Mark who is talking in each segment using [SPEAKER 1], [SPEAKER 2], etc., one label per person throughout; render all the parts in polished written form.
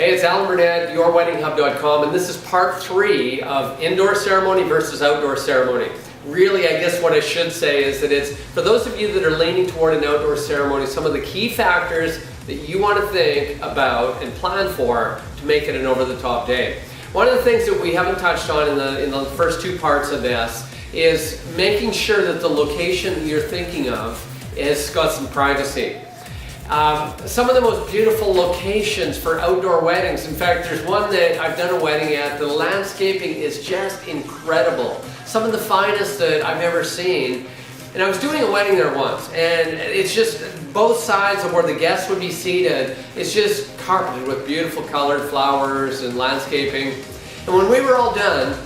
[SPEAKER 1] Hey, it's Alan Burnett, yourweddinghub.com, and this is part 3 of indoor ceremony versus outdoor ceremony. Really, I guess what I should say is that it's, for those of you that are leaning toward an outdoor ceremony, some of the key factors that you want to think about and plan for to make it an over-the-top day. One of the things that we haven't touched on in the first 2 parts of this is making sure that the location that you're thinking of has got some privacy. Some of the most beautiful locations for outdoor weddings. In fact, there's one that I've done a wedding at. The landscaping is just incredible. Some of the finest that I've ever seen. And I was doing a wedding there once, and it's just both sides of where the guests would be seated. It's just carpeted with beautiful colored flowers and landscaping. And when we were all done,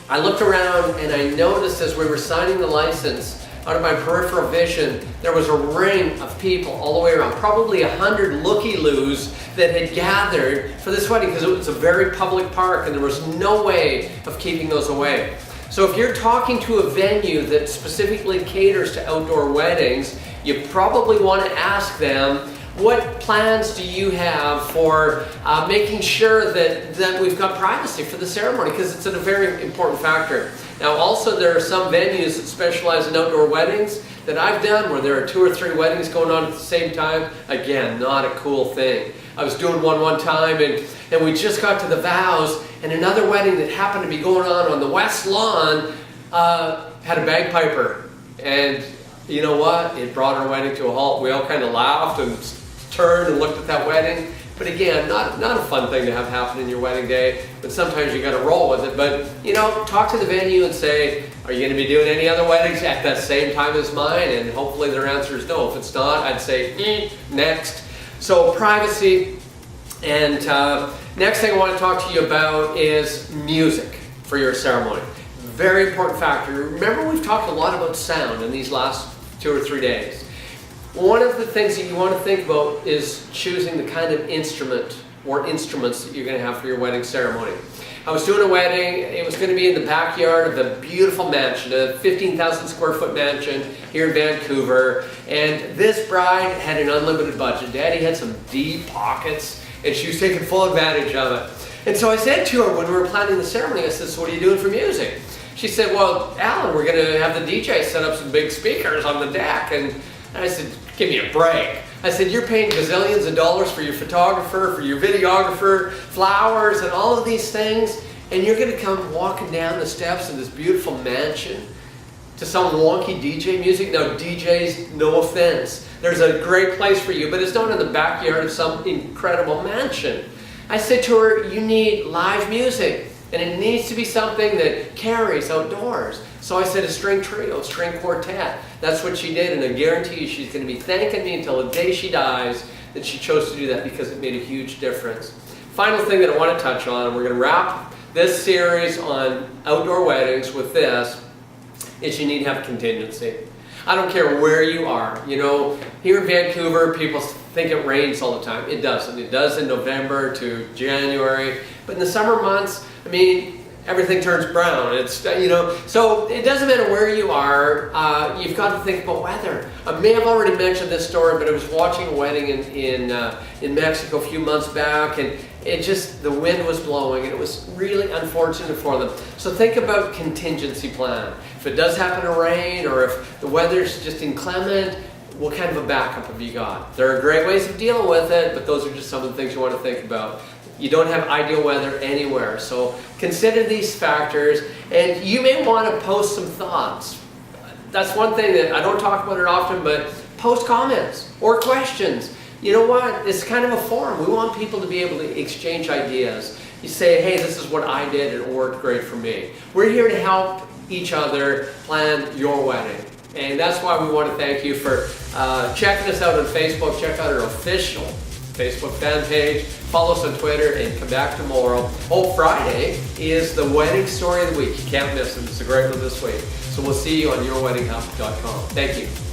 [SPEAKER 1] I looked around and I noticed as we were signing the license, out of my peripheral vision, there was a ring of people all the way around, probably 100 looky-loos that had gathered for this wedding because it was a very public park and there was no way of keeping those away. So if you're talking to a venue that specifically caters to outdoor weddings, you probably want to ask them, what plans do you have for making sure that we've got privacy for the ceremony, because it's a very important factor. Now also there are some venues that specialize in outdoor weddings that I've done where there are 2 or 3 weddings going on at the same time. Again, not a cool thing. I was doing one time and we just got to the vows, and another wedding that happened to be going on the west lawn had a bagpiper. And you know what? It brought our wedding to a halt. We all kind of laughed and turned and looked at that wedding. But again, not a fun thing to have happen in your wedding day, but sometimes you got to roll with it. But you know, talk to the venue and say, are you going to be doing any other weddings at that same time as mine? And hopefully their answer is no. If it's not, I'd say next. So privacy. And next thing I want to talk to you about is music for your ceremony. Very important factor. Remember, we've talked a lot about sound in these last 2 or 3 days. One of the things that you want to think about is choosing the kind of instrument or instruments that you're going to have for your wedding ceremony. I was doing a wedding. It was going to be in the backyard of a beautiful mansion, a 15,000 square foot mansion here in Vancouver. And this bride had an unlimited budget. Daddy had some deep pockets and she was taking full advantage of it. And so I said to her when we were planning the ceremony, I said, so what are you doing for music? She said, well, Alan, we're going to have the DJ set up some big speakers on the deck. And I said, give me a break. I said, you're paying gazillions of dollars for your photographer, for your videographer, flowers, and all of these things, and you're going to come walking down the steps of this beautiful mansion to some wonky DJ music? Now, DJs, no offense, there's a great place for you, but it's not in the backyard of some incredible mansion. I said to her, you need live music, and it needs to be something that carries outdoors. So I said a string trio, a string quartet. That's what she did, and I guarantee you she's going to be thanking me until the day she dies that she chose to do that, because it made a huge difference. Final thing that I want to touch on, and we're going to wrap this series on outdoor weddings with this, is you need to have contingency. I don't care where you are. You know, here in Vancouver, people think it rains all the time. It doesn't. It does in November to January. But in the summer months, I mean, everything turns brown. It's, you know, so it doesn't matter where you are. You've got to think about weather. I may have already mentioned this story, but I was watching a wedding in Mexico a few months back, and the wind was blowing, and it was really unfortunate for them. So think about contingency plan. If it does happen to rain, or if the weather's just inclement, what kind of a backup have you got? There are great ways of dealing with it, but those are just some of the things you want to think about. You don't have ideal weather anywhere, so consider these factors, and you may want to post some thoughts. That's one thing that I don't talk about it often, but post comments or questions. You know what? It's kind of a forum. We want people to be able to exchange ideas. You say, hey, this is what I did, and it worked great for me. We're here to help each other plan your wedding. And that's why we want to thank you for checking us out on Facebook. Check out our official Facebook fan page. Follow us on Twitter, and come back tomorrow. Oh, Friday is the wedding story of the week. You can't miss it. It's a great one this week. So we'll see you on yourweddinghub.com. Thank you.